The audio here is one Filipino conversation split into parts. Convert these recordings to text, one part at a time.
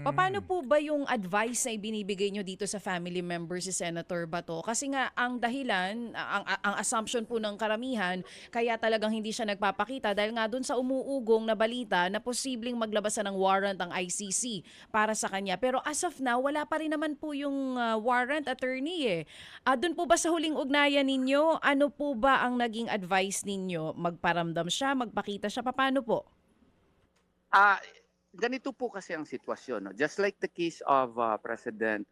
Paano po ba yung advice na ibinibigay nyo dito sa family member si Senator Bato? Kasi nga ang dahilan, ang assumption po ng karamihan, kaya talagang hindi siya nagpapakita dahil nga dun sa umuugong na balita na posibleng maglabasan ng warrant ang ICC para sa kanya. Pero as of now, wala pa rin naman po yung warrant, attorney eh. Dun po ba sa huling ugnayan ninyo, ano po ba ang naging advice ninyo? Magparamdam siya, magpakita siya, paano po? Ah, Ganito po kasi ang sitwasyon. No? Just like the case of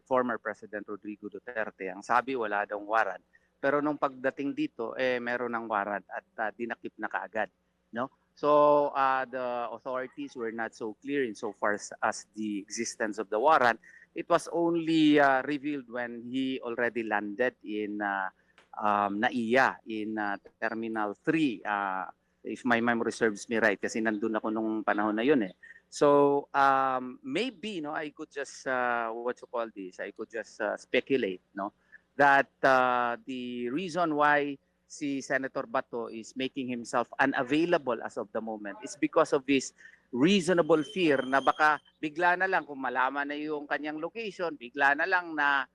former President Rodrigo Duterte, ang sabi wala daw warrant. Pero nung pagdating dito, meron ng warrant at dinakip na kaagad. No? So the authorities were not so clear in so far as the existence of the warrant. It was only revealed when he already landed in NAIA in Terminal 3. If my memory serves me right, kasi nandun ako nung panahon na yun eh. So maybe I could just I could just speculate that the reason why si Senator Bato is making himself unavailable as of the moment is because of this reasonable fear na baka bigla na lang kung malaman na yung kanyang location, bigla na lang na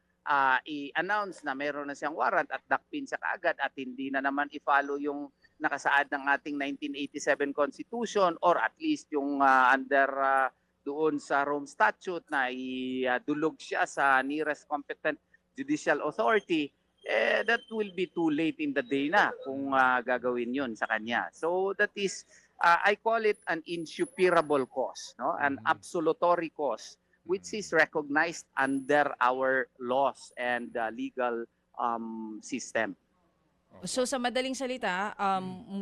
i-announce na meron na siyang warrant at dakpin siya kaagad at hindi na naman i-follow yung nakasaad ng ating 1987 Constitution or at least yung under doon sa Rome Statute na idulog siya sa nearest competent judicial authority, that will be too late in the day na kung gagawin yun sa kanya. So that is, I call it an insuperable cause, an absolutory cause, which is recognized under our laws and legal system. So sa madaling salita,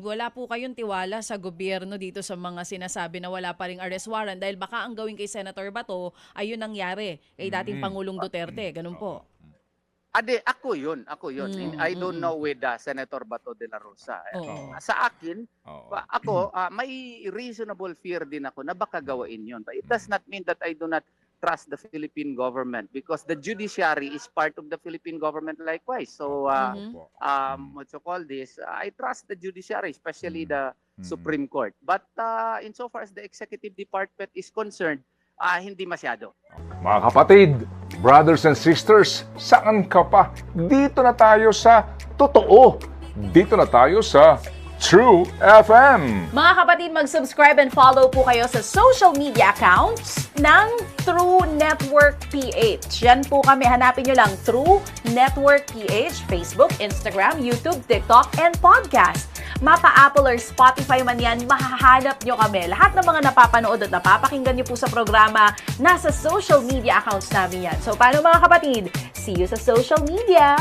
wala po kayong tiwala sa gobyerno dito sa mga sinasabi na wala pa ring arrest warrant dahil baka ang gawin kay Senator Bato ay yun nangyari kay dating Pangulong Duterte. Ganun po. Ako yun. I don't know with Senator Bato de la Rosa. Sa akin, ako, may reasonable fear din ako na baka gawain yun. But it does not mean that I do not trust the Philippine government because the judiciary is part of the Philippine government likewise. So, what you call this, I trust the judiciary, especially the Supreme Court. But insofar as the executive department is concerned, hindi masyado. Mga kapatid, brothers and sisters, saan ka pa? Dito na tayo sa totoo. Dito na tayo sa True FM. Mga kapatid, mag-subscribe and follow po kayo sa social media accounts ng True Network PH. Yan po kami, hanapin nyo lang True Network PH, Facebook, Instagram, YouTube, TikTok, and podcast. Mapa Apple or Spotify man yan, mahahanap nyo kami. Lahat ng mga napapanood at napapakinggan nyo po sa programa, nasa social media accounts namin yan. So paano mga kapatid? See you sa social media!